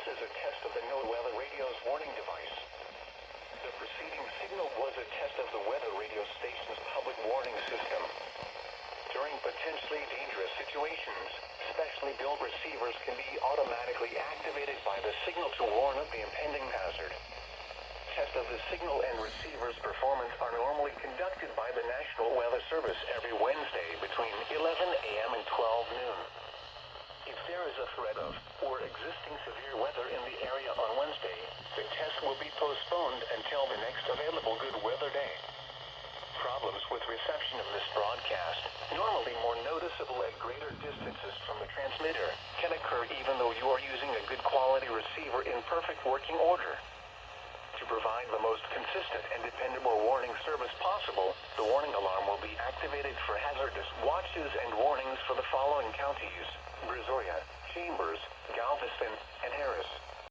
This is a test of the NOAA radio's warning device. The preceding signal was a test of the weather radio station's public warning system. During potentially dangerous situations, specially built receivers can be automatically activated by the signal to warn of the impending hazard. Tests of the signal and receiver's performance are normally conducted by the National Weather Service every Wednesday between 11 a.m. and 12 noon. If there is a threat of or existing severe weather in the area on Wednesday, the test will be postponed until the next available good weather day. Problems with reception of this broadcast, normally more noticeable at greater distances from the transmitter, can occur even though you are using a good quality receiver in perfect working order. To provide the most consistent and dependable warning service possible, the warning alarm will be activated for hazardous watches and warnings for the following counties: Brazoria, Chambers, Galveston, and Harris.